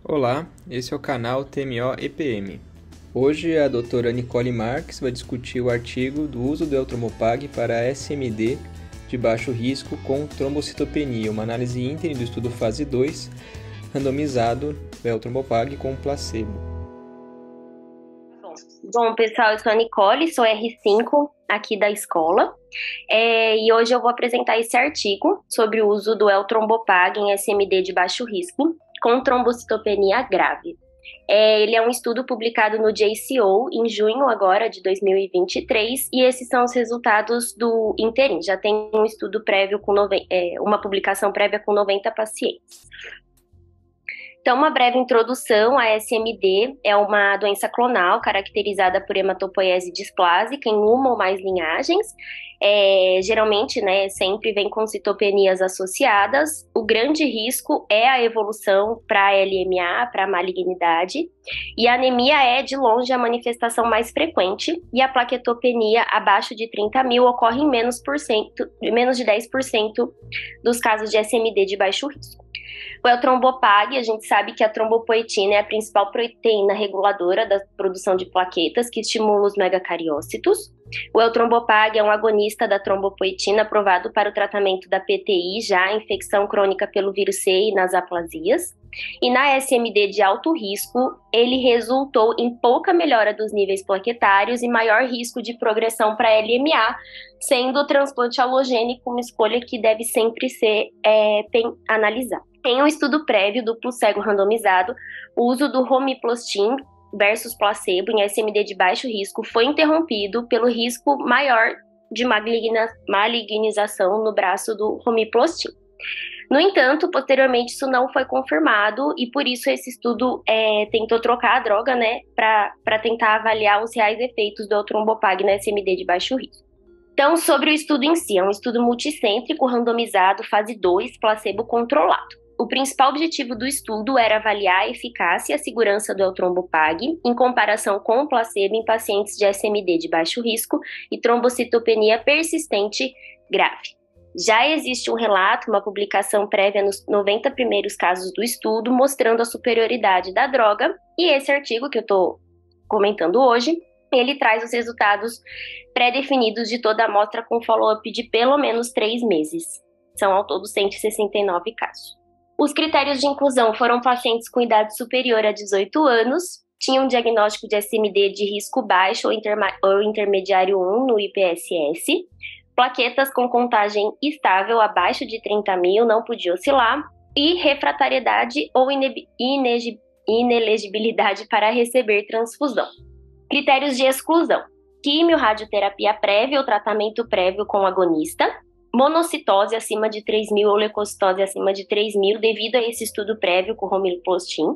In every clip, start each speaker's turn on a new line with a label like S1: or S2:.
S1: Olá, esse é o canal TMO-EPM. Hoje a doutora Nicole Marques vai discutir o artigo do uso do Eltrombopag para SMD de baixo risco com trombocitopenia, uma análise íntegra do estudo fase 2, randomizado do Eltrombopag com placebo.
S2: Bom, pessoal, eu sou a Nicole, sou R5 aqui da escola, e hoje eu vou apresentar esse artigo sobre o uso do Eltrombopag em SMD de baixo risco com trombocitopenia grave. Ele é um estudo publicado no JCO em junho agora de 2023 e esses são os resultados do interim. Já tem um estudo prévio com uma publicação prévia com 90 pacientes. Então, uma breve introdução, a SMD é uma doença clonal caracterizada por hematopoiese displásica em uma ou mais linhagens. Geralmente, sempre vem com citopenias associadas. O grande risco é a evolução para LMA, para malignidade, e a anemia é, de longe, a manifestação mais frequente, e a plaquetopenia abaixo de 30.000 ocorre em menos de 10% dos casos de SMD de baixo risco. O Eltrombopag, a gente sabe que a trombopoetina é a principal proteína reguladora da produção de plaquetas que estimula os megacariócitos. O Eltrombopag é um agonista da trombopoetina aprovado para o tratamento da PTI, já infecção crônica pelo vírus C e nas aplasias. E na SMD de alto risco, ele resultou em pouca melhora dos níveis plaquetários e maior risco de progressão para LMA, sendo o transplante halogênico uma escolha que deve sempre ser analisada. Tem um estudo prévio duplo cego randomizado, o uso do Romiplostim versus placebo em SMD de baixo risco foi interrompido pelo risco maior de malignização no braço do Romiplostim. No entanto, posteriormente isso não foi confirmado e por isso esse estudo tentou trocar a droga, para tentar avaliar os reais efeitos do Eltrombopag na SMD de baixo risco. Então, sobre o estudo em si, é um estudo multicêntrico randomizado, fase 2, placebo controlado. O principal objetivo do estudo era avaliar a eficácia e a segurança do Eltrombopag em comparação com o placebo em pacientes de SMD de baixo risco e trombocitopenia persistente grave. Já existe um relato, uma publicação prévia nos 90 primeiros casos do estudo, mostrando a superioridade da droga, e esse artigo que eu estou comentando hoje, ele traz os resultados pré-definidos de toda a amostra com follow-up de pelo menos 3 meses. São ao todo 169 casos. Os critérios de inclusão foram pacientes com idade superior a 18 anos, tinham um diagnóstico de SMD de risco baixo ou intermediário 1 no IPSS, plaquetas com contagem estável abaixo de 30.000, não podia oscilar, e refratariedade ou inelegibilidade para receber transfusão. Critérios de exclusão: quimio, radioterapia prévia ou tratamento prévio com agonista, monocitose acima de 3.000 ou leucocitose acima de 3.000 devido a esse estudo prévio com romiplostim,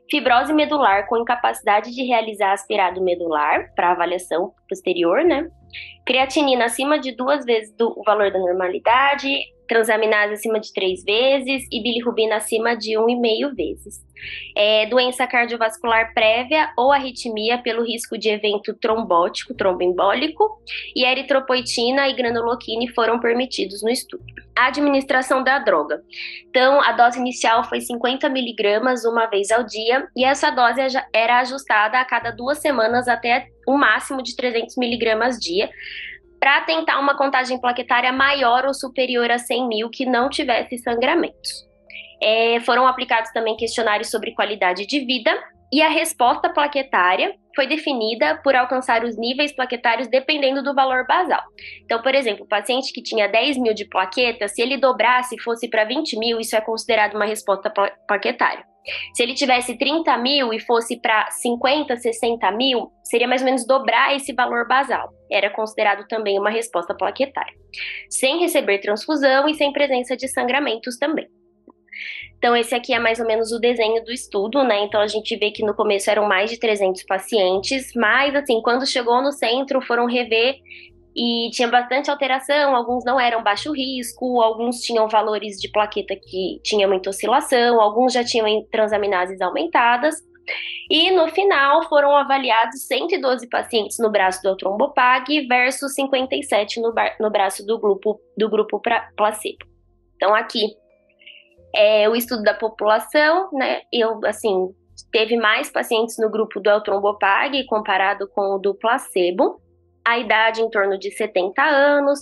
S2: fibrose medular com incapacidade de realizar aspirado medular para avaliação posterior, creatinina acima de 2 vezes o valor da normalidade, transaminase acima de 3 vezes e bilirrubina acima de 1,5 vezes. Doença cardiovascular prévia ou arritmia pelo risco de evento trombótico, tromboembólico, e eritropoetina e granuloquine foram permitidos no estudo. A administração da droga. Então, a dose inicial foi 50 miligramas uma vez ao dia, e essa dose era ajustada a cada 2 semanas até um máximo de 300 miligramas dia, para tentar uma contagem plaquetária maior ou superior a 100.000 que não tivesse sangramentos. Foram aplicados também questionários sobre qualidade de vida e a resposta plaquetária foi definida por alcançar os níveis plaquetários dependendo do valor basal. Então, por exemplo, o paciente que tinha 10.000 de plaqueta, se ele dobrasse e fosse para 20.000, isso é considerado uma resposta plaquetária. Se ele tivesse 30.000 e fosse para 50, 60.000, seria mais ou menos dobrar esse valor basal. Era considerado também uma resposta plaquetária. Sem receber transfusão e sem presença de sangramentos também. Então, esse aqui é mais ou menos o desenho do estudo, Então, a gente vê que no começo eram mais de 300 pacientes, mas, assim, quando chegou no centro, foram rever e tinha bastante alteração, alguns não eram baixo risco, alguns tinham valores de plaqueta que tinha muita oscilação, alguns já tinham transaminases aumentadas, e no final foram avaliados 112 pacientes no braço do Eltrombopag versus 57 no braço do grupo placebo. Então aqui O estudo da população, né? Teve mais pacientes no grupo do Eltrombopag comparado com o do placebo. A idade em torno de 70 anos.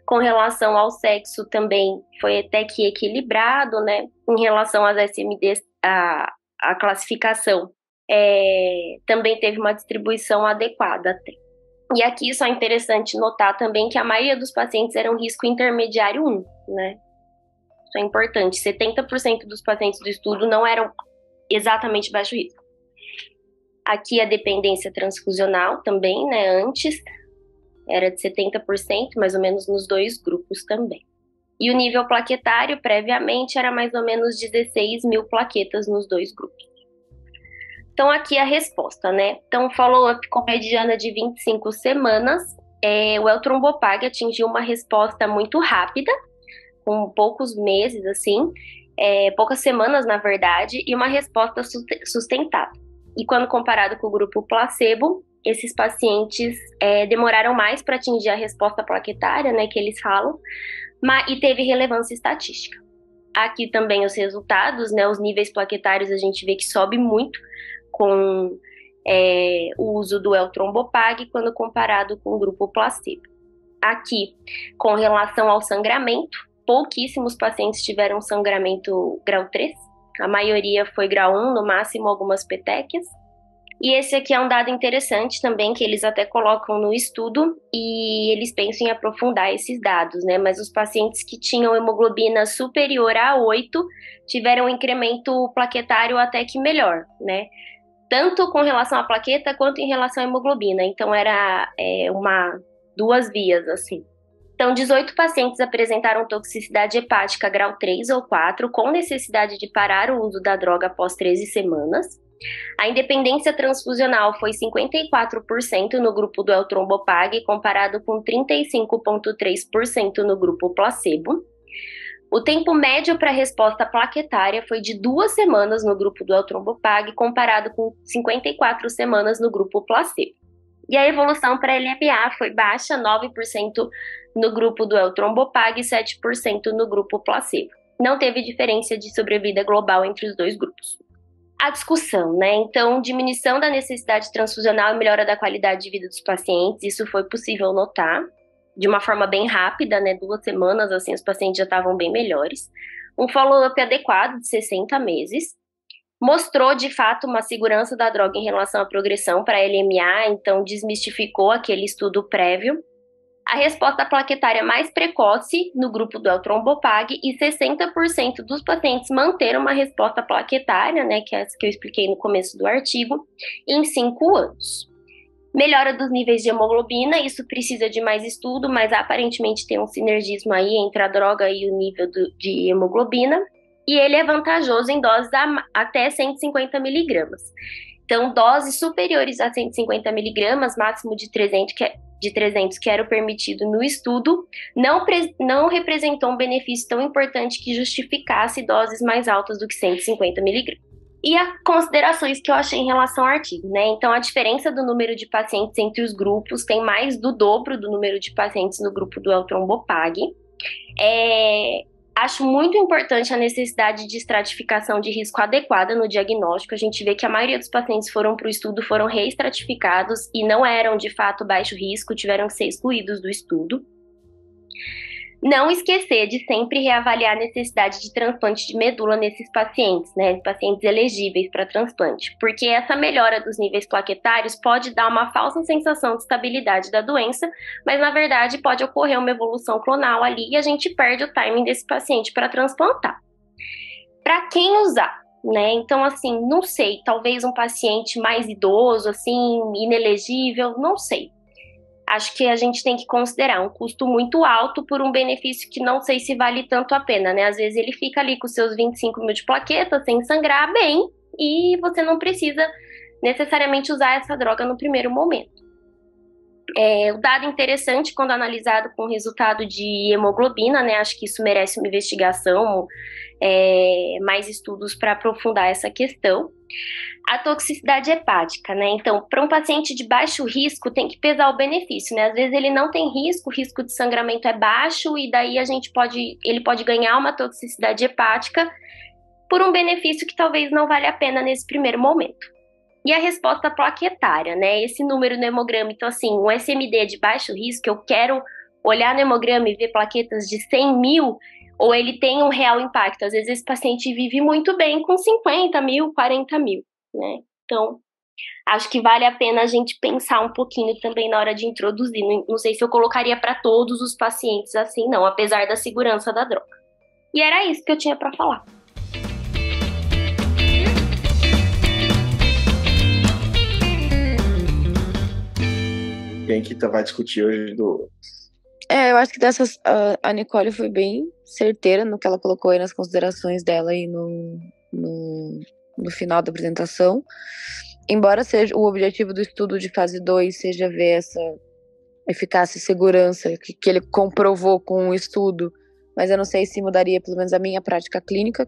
S2: Com relação ao sexo também foi até que equilibrado, né? Em relação às SMDs, a classificação também teve uma distribuição adequada até. E aqui só é interessante notar também que a maioria dos pacientes eram risco intermediário 1, né? Isso é importante. 70% dos pacientes do estudo não eram exatamente baixo risco. Aqui a dependência transfusional também, né? Antes era de 70%, mais ou menos nos dois grupos também. E o nível plaquetário, previamente, era mais ou menos 16 mil plaquetas nos dois grupos. Então, aqui a resposta, né? Então, follow-up com mediana de 25 semanas. O Eltrombopag atingiu uma resposta muito rápida, com poucos meses, assim, poucas semanas, na verdade, e uma resposta sustentada. E quando comparado com o grupo placebo, esses pacientes demoraram mais para atingir a resposta plaquetária, né, que eles falam, e teve relevância estatística. Aqui também os resultados, né, os níveis plaquetários a gente vê que sobe muito com o uso do Eltrombopag quando comparado com o grupo placebo. Aqui, com relação ao sangramento, pouquíssimos pacientes tiveram sangramento grau 3, a maioria foi grau 1, no máximo algumas petequias. E esse aqui é um dado interessante também, que eles até colocam no estudo, e eles pensam em aprofundar esses dados, né? Mas os pacientes que tinham hemoglobina superior a 8 tiveram um incremento plaquetário até que melhor, né? Tanto com relação à plaqueta, quanto em relação à hemoglobina. Então, era duas vias, assim. Então, 18 pacientes apresentaram toxicidade hepática grau 3 ou 4, com necessidade de parar o uso da droga após 13 semanas. A independência transfusional foi 54% no grupo do Eltrombopag, comparado com 35,3% no grupo placebo. O tempo médio para resposta plaquetária foi de 2 semanas no grupo do Eltrombopag, comparado com 54 semanas no grupo placebo. E a evolução para LMA foi baixa, 9% no grupo do Eltrombopag e 7% no grupo placebo. Não teve diferença de sobrevida global entre os dois grupos. A discussão, né? Então, diminuição da necessidade transfusional e melhora da qualidade de vida dos pacientes, isso foi possível notar de uma forma bem rápida, né? 2 semanas, assim, os pacientes já estavam bem melhores. Um follow-up adequado de 60 meses. Mostrou, de fato, uma segurança da droga em relação à progressão para a LMA, então desmistificou aquele estudo prévio. A resposta plaquetária mais precoce no grupo do Eltrombopag e 60% dos pacientes manteram uma resposta plaquetária, né, que é essa que eu expliquei no começo do artigo, em 5 anos. Melhora dos níveis de hemoglobina, isso precisa de mais estudo, mas aparentemente tem um sinergismo aí entre a droga e o nível de hemoglobina, e ele é vantajoso em doses até 150 miligramas. Então, doses superiores a 150 miligramas, máximo de 300, que era o permitido no estudo, não representou um benefício tão importante que justificasse doses mais altas do que 150 miligramas. E as considerações que eu achei em relação ao artigo, né? Então, a diferença do número de pacientes entre os grupos tem mais do dobro do número de pacientes no grupo do Eltrombopag. Acho muito importante a necessidade de estratificação de risco adequada no diagnóstico. A gente vê que a maioria dos pacientes foram para o estudo, foram reestratificados e não eram, de fato, baixo risco, tiveram que ser excluídos do estudo. Não esquecer de sempre reavaliar a necessidade de transplante de medula nesses pacientes, né, pacientes elegíveis para transplante, porque essa melhora dos níveis plaquetários pode dar uma falsa sensação de estabilidade da doença, mas na verdade pode ocorrer uma evolução clonal ali e a gente perde o timing desse paciente para transplantar. Para quem usar? Né? Então, assim, não sei, talvez um paciente mais idoso, assim, inelegível, não sei. Acho que a gente tem que considerar um custo muito alto por um benefício que não sei se vale tanto a pena, né? Às vezes ele fica ali com seus 25 mil de plaquetas, sem sangrar bem, e você não precisa necessariamente usar essa droga no primeiro momento. O dado interessante quando analisado com resultado de hemoglobina, né? Acho que isso merece uma investigação, mais estudos para aprofundar essa questão. A toxicidade hepática, né? Então, para um paciente de baixo risco, tem que pesar o benefício, né? Às vezes ele não tem risco, o risco de sangramento é baixo, e daí ele pode ganhar uma toxicidade hepática por um benefício que talvez não valha a pena nesse primeiro momento. E a resposta plaquetária, né? Esse número no hemograma, então assim, um SMD de baixo risco, eu quero olhar no hemograma e ver plaquetas de 100 mil, ou ele tem um real impacto. Às vezes esse paciente vive muito bem com 50 mil, 40 mil, né? Então, acho que vale a pena a gente pensar um pouquinho também na hora de introduzir. Não sei se eu colocaria para todos os pacientes assim, não, apesar da segurança da droga. E era isso que eu tinha para falar.
S3: Quem que vai discutir hoje do...
S4: Eu acho que dessas a Nicole foi bem certeira no que ela colocou aí nas considerações dela aí no final da apresentação. Embora seja o objetivo do estudo de fase 2 seja ver essa eficácia e segurança que ele comprovou com o estudo, mas eu não sei se mudaria pelo menos a minha prática clínica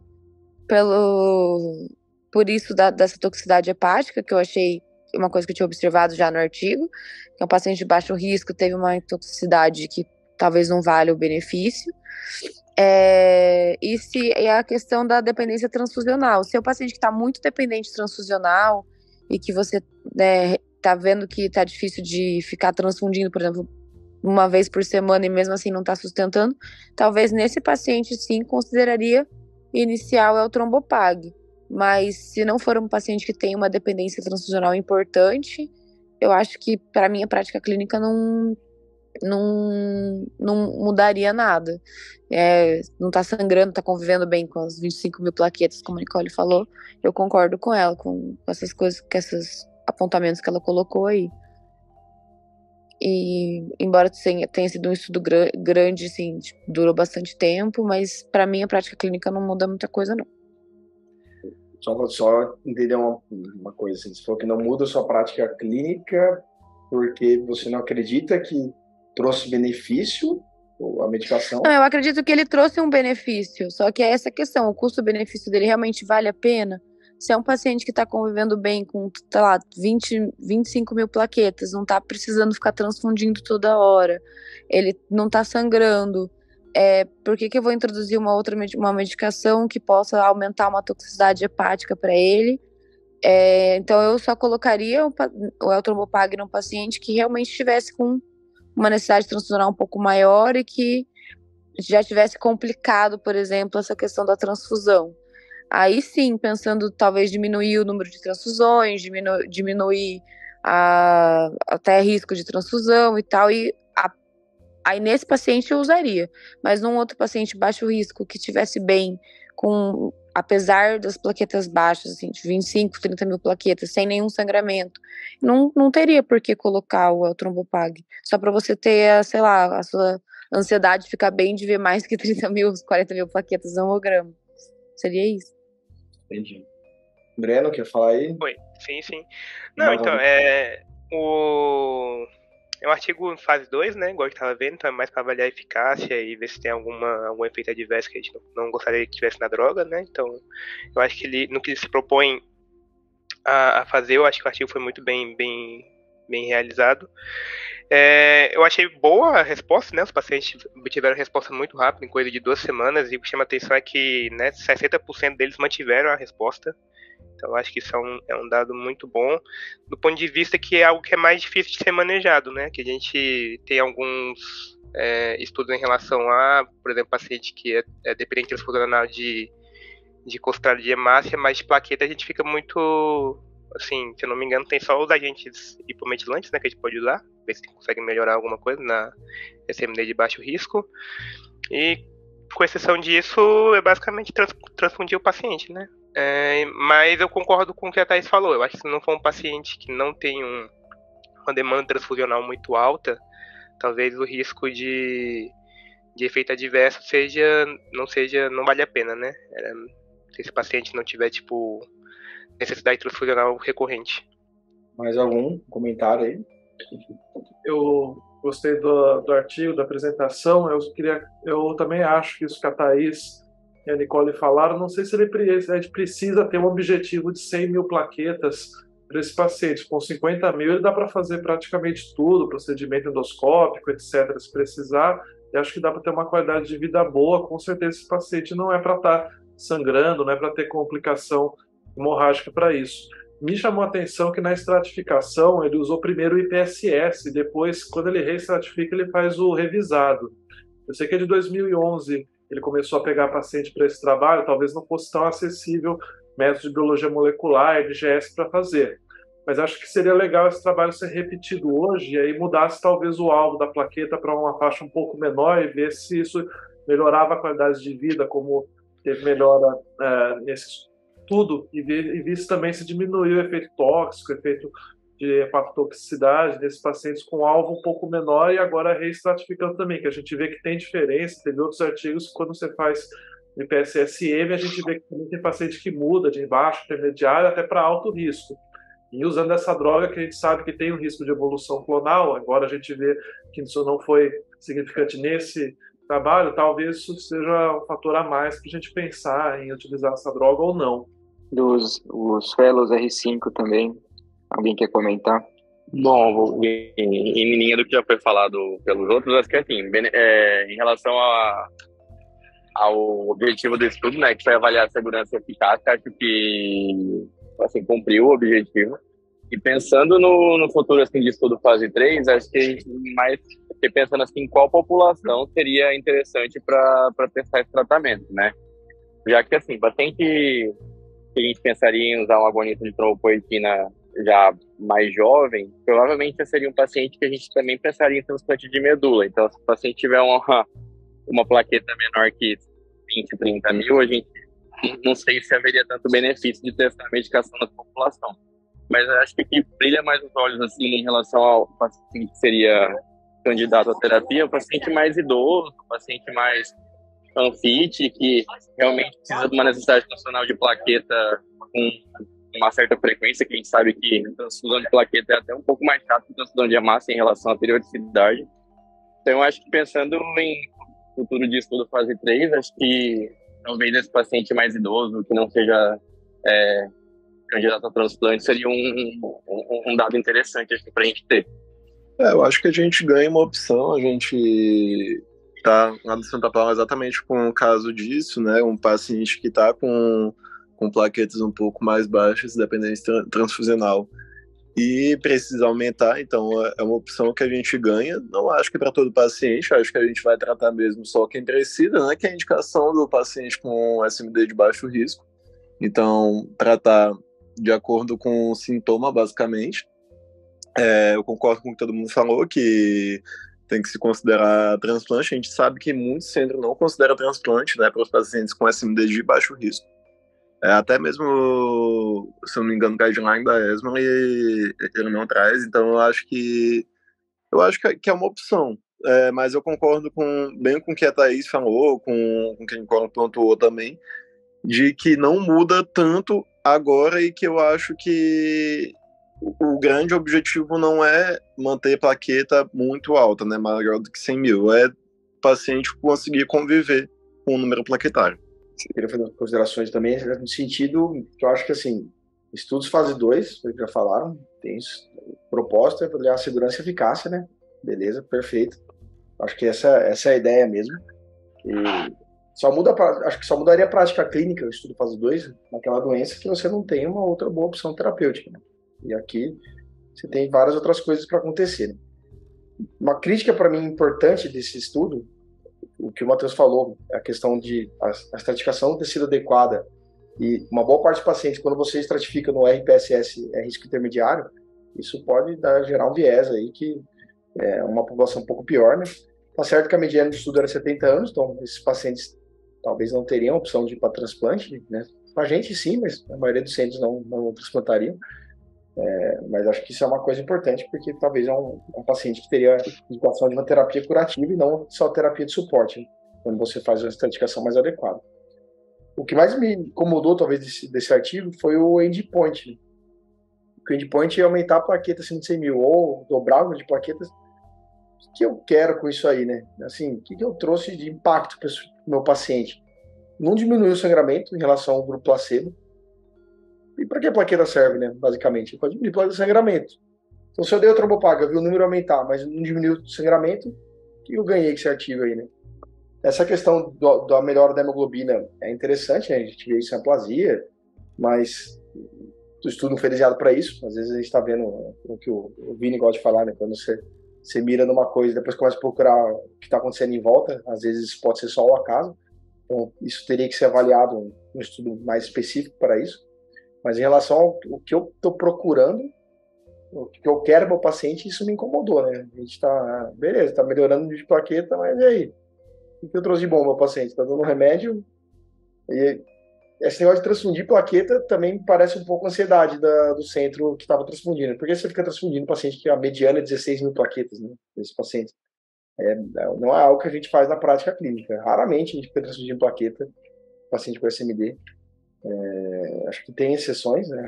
S4: por isso dessa toxicidade hepática, que eu achei uma coisa que eu tinha observado já no artigo, que é um paciente de baixo risco teve uma toxicidade que talvez não valha o benefício. E a questão da dependência transfusional. Se é um paciente que está muito dependente transfusional e que você tá vendo que está difícil de ficar transfundindo, por exemplo, uma vez por semana e mesmo assim não está sustentando, talvez nesse paciente sim consideraria iniciar o Eltrombopag. Mas se não for um paciente que tem uma dependência transfusional importante, eu acho que para minha prática clínica não mudaria nada. Não tá sangrando, tá convivendo bem com as 25 mil plaquetas, como a Nicole falou. Eu concordo com ela, com essas coisas, com esses apontamentos que ela colocou aí. E embora tenha sido um estudo grande, assim, durou bastante tempo, mas para mim a prática clínica não muda muita coisa, não.
S3: Só entender uma coisa, assim, você falou que não muda a sua prática clínica porque você não acredita que trouxe benefício a medicação?
S4: Não, eu acredito que ele trouxe um benefício, só que é essa questão, o custo-benefício dele realmente vale a pena? Se é um paciente que está convivendo bem com, sei lá, 25 mil plaquetas, não está precisando ficar transfundindo toda hora, ele não está sangrando, por que eu vou introduzir uma medicação que possa aumentar uma toxicidade hepática para ele? Então eu só colocaria o Eltrombopag num paciente que realmente estivesse com uma necessidade transfusional um pouco maior e que já tivesse complicado, por exemplo, essa questão da transfusão. Aí sim, pensando talvez diminuir o número de transfusões, diminuir até risco de transfusão e tal, aí nesse paciente eu usaria. Mas num outro paciente baixo risco que estivesse bem, apesar das plaquetas baixas, assim, de 25, 30 mil plaquetas, sem nenhum sangramento, não teria por que colocar o Eltrombopag. Só para você ter, sei lá, a sua ansiedade ficar bem de ver mais que 30 mil, 40 mil plaquetas no hemograma. Seria isso.
S3: Entendi. Breno, quer falar aí?
S1: Oi, sim. Não, então, é um artigo em fase 2, né, igual a gente estava vendo, então é mais para avaliar a eficácia e ver se tem algum efeito adverso que a gente não gostaria que tivesse na droga, né, então eu acho que no que ele se propõe a fazer, eu acho que o artigo foi muito bem realizado. Eu achei boa a resposta, né, os pacientes obtiveram resposta muito rápida, em coisa de 2 semanas, e o que chama atenção é que, né, 60% deles mantiveram a resposta. Então, acho que isso é um dado muito bom, do ponto de vista que é algo que é mais difícil de ser manejado, né? Que a gente tem alguns estudos em relação a, por exemplo, paciente que é dependente transfusional de costrada de hemácia, mas de plaqueta a gente fica muito, assim, se eu não me engano, tem só os agentes hipometilantes, né, que a gente pode usar, ver se consegue melhorar alguma coisa na SMD de baixo risco. E, com exceção disso, é basicamente transfundir o paciente, né? Mas eu concordo com o que a Thaís falou. Eu acho que se não for um paciente que não tem uma demanda transfusional muito alta, talvez o risco de efeito adverso não vale a pena, né? Se esse paciente não tiver, tipo, necessidade transfusional recorrente.
S3: Mais algum comentário aí?
S5: Eu gostei do artigo, da apresentação. Eu também acho que isso que a Thaís e a Nicole falaram, não sei se a gente precisa ter um objetivo de 100 mil plaquetas para esse paciente. Com 50 mil ele dá para fazer praticamente tudo, procedimento endoscópico, etc., se precisar, e acho que dá para ter uma qualidade de vida boa. Com certeza esse paciente não é para estar sangrando, não é para ter complicação hemorrágica para isso. Me chamou a atenção que na estratificação ele usou primeiro o IPSS, depois, quando ele reestratifica, ele faz o revisado. Eu sei que é de 2011 ele começou a pegar paciente para esse trabalho, talvez não fosse tão acessível método de biologia molecular, NGS para fazer. Mas acho que seria legal esse trabalho ser repetido hoje e aí mudasse talvez o alvo da plaqueta para uma faixa um pouco menor e ver se isso melhorava a qualidade de vida, como teve melhora nesse tudo, e visse também se diminuiu o efeito tóxico, o efeito de hepatotoxicidade nesses pacientes com alvo um pouco menor, e agora reestratificando também, que a gente vê que tem diferença. Teve outros artigos que quando você faz IPSS-M, a gente vê que tem paciente que muda de baixo, intermediário, até para alto risco. E usando essa droga que a gente sabe que tem um risco de evolução clonal, agora a gente vê que isso não foi significante nesse trabalho, talvez isso seja um fator a mais para a gente pensar em utilizar essa droga ou não.
S1: Os fellows R5 também, alguém quer comentar?
S6: Bom, em linha do que já foi falado pelos outros, acho que assim, em relação ao objetivo do estudo, né, que foi avaliar a segurança e eficácia, acho que assim, cumpriu o objetivo. E pensando no futuro assim, de estudo fase 3, acho que a gente mais pensando assim, qual população seria interessante para testar esse tratamento, né? Já que assim, paciente que a gente pensaria em usar um agonista de trombopoetina já mais jovem, provavelmente seria um paciente que a gente também pensaria em transplante de medula. Então, se o paciente tiver uma plaqueta menor que 20, 30 mil, a gente não sei se haveria tanto benefício de testar a medicação na população. Mas eu acho que o que brilha mais os olhos assim, em relação ao paciente que seria candidato à terapia, é o paciente mais idoso, o paciente mais unfit, que realmente precisa de uma necessidade funcional de plaqueta com uma certa frequência, que a gente sabe que a transfusão de plaqueta é até um pouco mais chato que a transfusão de hemácia em relação à periodicidade. Então, eu acho que pensando em futuro de estudo fase 3, acho que talvez esse paciente mais idoso, que não seja candidato a transplante, seria um dado interessante para a gente ter.
S7: Eu acho que a gente ganha uma opção, a gente tá lá no Santa Paula exatamente com o caso disso, né? Um paciente que está com plaquetas um pouco mais baixas, dependência transfusional, e precisa aumentar, então é uma opção que a gente ganha. Não acho que para todo paciente, acho que a gente vai tratar mesmo só quem precisa, né? Que é a indicação do paciente com SMD de baixo risco. Então, tratar de acordo com o sintoma, basicamente. Eu concordo com o que todo mundo falou, que tem que se considerar transplante. A gente sabe que muitos centros não consideram transplante, né, para os pacientes com SMD de baixo risco. Até mesmo, se eu não me engano, o guideline da ESMO ele não traz, então eu acho que é uma opção. Mas eu concordo bem com o que a Thaís falou, com o que a Nicole pontuou também, de que não muda tanto agora, e que eu acho que o grande objetivo não é manter plaqueta muito alta, né, maior do que 100 mil, é o paciente conseguir conviver com o número plaquetário.
S3: Eu queria fazer considerações também, no sentido que eu acho que, assim, estudos fase 2, já falaram, tem isso, o propósito é avaliar a segurança e eficácia, né, beleza, perfeito, acho que essa é a ideia mesmo, e acho que só mudaria a prática clínica, o estudo fase 2, naquela doença que você não tem uma outra boa opção terapêutica, né? E aqui você tem várias outras coisas para acontecer, né? Uma crítica para mim importante desse estudo, o que o Matheus falou, é a questão de a estratificação ter sido adequada, e uma boa parte dos pacientes, quando você estratifica no RPSS risco intermediário, isso pode gerar um viés aí, que é uma população um pouco pior, né? Tá certo que a mediana de estudo era 70 anos, então esses pacientes talvez não teriam opção de ir para transplante, né? A gente sim, mas a maioria dos centros não transplantariam. Mas acho que isso é uma coisa importante, porque talvez é um paciente que teria indicação de uma terapia curativa e não só terapia de suporte, né? Quando você faz uma estratificação mais adequada. O que mais me incomodou, talvez, desse artigo foi o endpoint, né? O endpoint é aumentar a plaqueta acima de 100 mil, ou dobrar o número de plaquetas. O que eu quero com isso aí, né? Assim, o que eu trouxe de impacto para o meu paciente? Não diminuiu o sangramento em relação ao grupo placebo. E para que a plaqueta serve, né? Basicamente, para diminuir o sangramento. Então, se eu dei o trombopag, eu vi o número aumentar, mas não diminuiu o sangramento, o que eu ganhei com esse artigo aí, né? Essa questão da melhora da hemoglobina é interessante, né? A gente vê isso em aplasia, mas o estudo não foi desenhado para isso. Às vezes a gente está vendo o que o Vini gosta de falar, né? Quando você mira numa coisa, depois começa a procurar o que está acontecendo em volta, às vezes pode ser só o acaso. Então, isso teria que ser avaliado um estudo mais específico para isso. Mas em relação ao que eu estou procurando, o que eu quero para o paciente, isso me incomodou, né? A gente está, beleza, está melhorando o nível de plaqueta, mas e aí? O que eu trouxe de bom ao meu paciente? Está dando remédio? E esse negócio de transfundir plaqueta também parece um pouco ansiedade do centro que estava transfundindo. Por que você fica transfundindo paciente que a mediana é 16 mil plaquetas, né? Esse paciente. Não é algo que a gente faz na prática clínica. Raramente a gente fica transfundindo plaqueta paciente com SMD. Acho que tem exceções, né?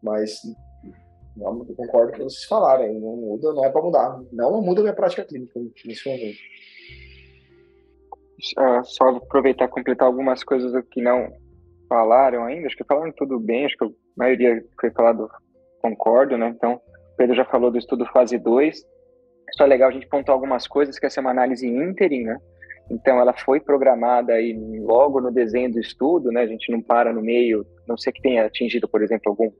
S3: Mas não, eu concordo com o que vocês falaram. Não muda, não é para mudar. Não muda a minha prática clínica nesse momento.
S1: Só aproveitar e completar algumas coisas que não falaram ainda. Acho que falaram tudo bem, acho que a maioria que foi falado concordo, né? Então, o Pedro já falou do estudo fase 2. Só é legal a gente pontuar algumas coisas, que essa é uma análise ínterim, né? Então, ela foi programada aí logo no desenho do estudo, né? A gente não para no meio, não sei que tenha atingido, por exemplo, algum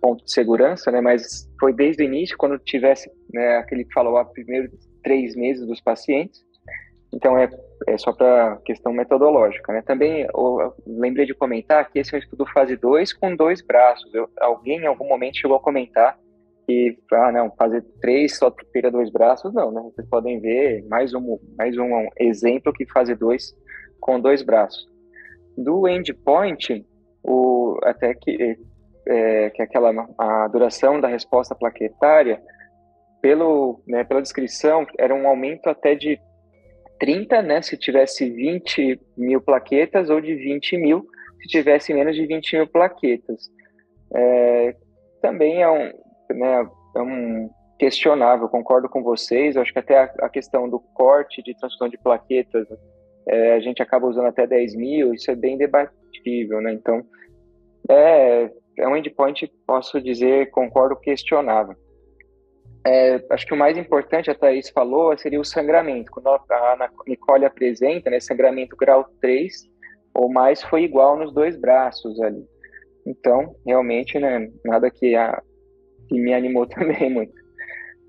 S1: ponto de segurança, né? Mas foi desde o início, quando tivesse, né, aquele follow-up primeiro 3 meses dos pacientes. Então, é só para questão metodológica, né? Também eu lembrei de comentar que esse é um estudo fase 2 com 2 braços. Alguém em algum momento chegou a comentar que, não, fase 3 só teria 2 braços. Não, né? Vocês podem ver mais um exemplo que fase 2 com 2 braços. Do endpoint, até que a duração da resposta plaquetária, pela descrição, era um aumento até de 30, né, se tivesse 20 mil plaquetas, ou de 20 mil se tivesse menos de 20 mil plaquetas. Também é um questionável, concordo com vocês. Eu acho que até a questão do corte de transfusão de plaquetas, a gente acaba usando até 10 mil, isso é bem debatível, né? Então, é um endpoint, posso dizer, concordo, questionável. Acho que o mais importante, a Thaís falou, seria o sangramento. Quando a Nicole apresenta, né, sangramento grau 3 ou mais, foi igual nos 2 braços ali. Então, realmente, né, nada que me animou também muito.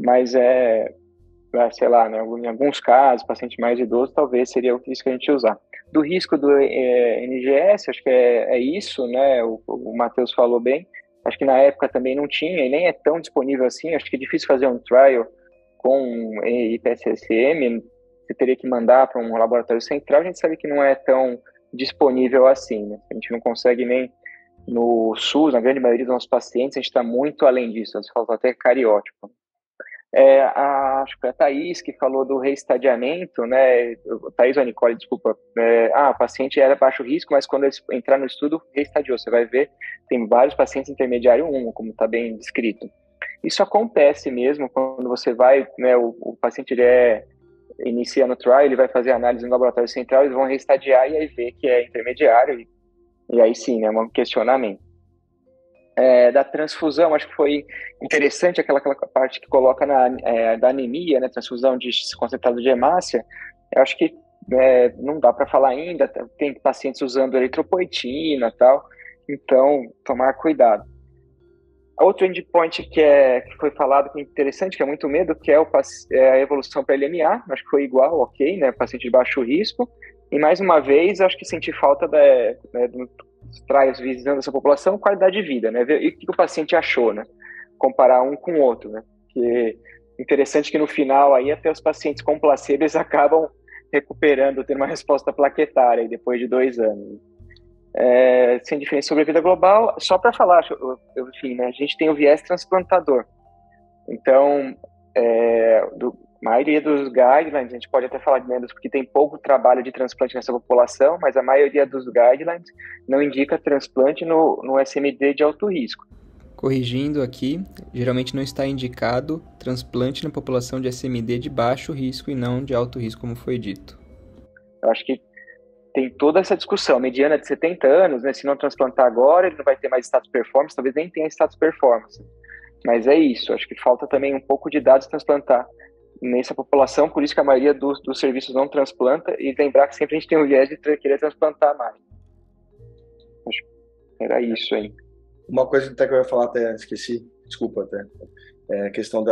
S1: Mas sei lá, né, em alguns casos, paciente mais idoso, talvez seria isso que a gente usar. Do risco do NGS, acho que é isso, né, o Matheus falou bem. Acho que na época também não tinha, e nem é tão disponível assim. Acho que é difícil fazer um trial com IPSSM. Você teria que mandar para um laboratório central. A gente sabe que não é tão disponível assim, né? A gente não consegue nem no SUS, na grande maioria dos nossos pacientes, a gente está muito além disso. Você falou até cariótipo. Acho que a Thaís que falou do reestadiamento, né? Thaís ou Nicole, desculpa. O paciente era baixo risco, mas quando ele entrar no estudo, reestadiou. Você vai ver, tem vários pacientes intermediário 1, como está bem descrito. Isso acontece mesmo quando você vai, né? O paciente inicia no trial, ele vai fazer análise no laboratório central, eles vão reestadiar e aí ver que é intermediário. E aí sim, né? Um questionamento. Da transfusão, acho que foi interessante aquela parte que coloca da anemia, né, transfusão de concentrado de hemácia. Eu acho que não dá para falar ainda, tem pacientes usando eritropoetina e tal, então tomar cuidado. Outro endpoint que foi falado, que é interessante, que é muito medo, que é a evolução para LMA, acho que foi igual, ok, né, paciente de baixo risco, e mais uma vez, acho que senti falta dos trials visando essa população, qualidade de vida, né? E o que o paciente achou, né? Comparar um com o outro, né? Porque interessante que no final aí até os pacientes com placebo eles acabam recuperando, tendo uma resposta plaquetária depois de 2 anos. Sem diferença sobre a vida global, só para falar, enfim, né? A gente tem o viés transplantador. Então, a maioria dos guidelines, a gente pode até falar de menos porque tem pouco trabalho de transplante nessa população, mas a maioria dos guidelines não indica transplante no SMD de alto risco.
S8: Corrigindo aqui, geralmente não está indicado transplante na população de SMD de baixo risco e não de alto risco, como foi dito.
S1: Eu acho que tem toda essa discussão, mediana de 70 anos, né? Se não transplantar agora, ele não vai ter mais status performance, talvez nem tenha status performance. Mas é isso, acho que falta também um pouco de dados transplantar
S9: nessa população, por isso que a maioria dos serviços não transplanta, e lembrar que sempre a gente tem o viés de querer transplantar mais. Acho que era isso aí.
S3: Uma coisa até que eu ia falar, até esqueci, desculpa até, a questão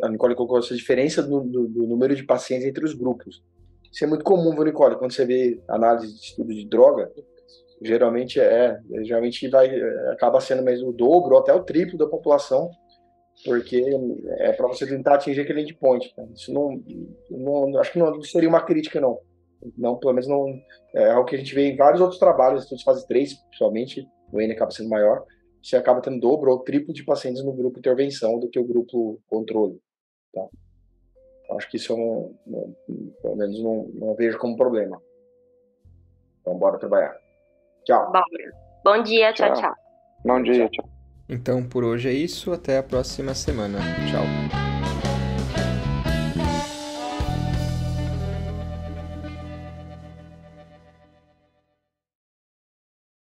S3: a Nicole colocou essa diferença do número de pacientes entre os grupos. Isso é muito comum, viu, Nicole? Quando você vê análise de estudo de droga, geralmente acaba sendo mesmo o dobro ou até o triplo da população, porque é para você tentar atingir aquele endpoint. Né? Isso não acho que não seria uma crítica, não. Não, pelo menos não. É algo que a gente vê em vários outros trabalhos, estudos de fase 3, principalmente, o N acaba sendo maior, você acaba tendo dobro ou triplo de pacientes no grupo intervenção do que o grupo controle. Tá? Acho que isso eu pelo menos não vejo como problema. Então, bora trabalhar. Tchau.
S2: Bom dia, tchau.
S9: Bom dia, tchau.
S8: Então, por hoje é isso. Até a próxima semana. Tchau.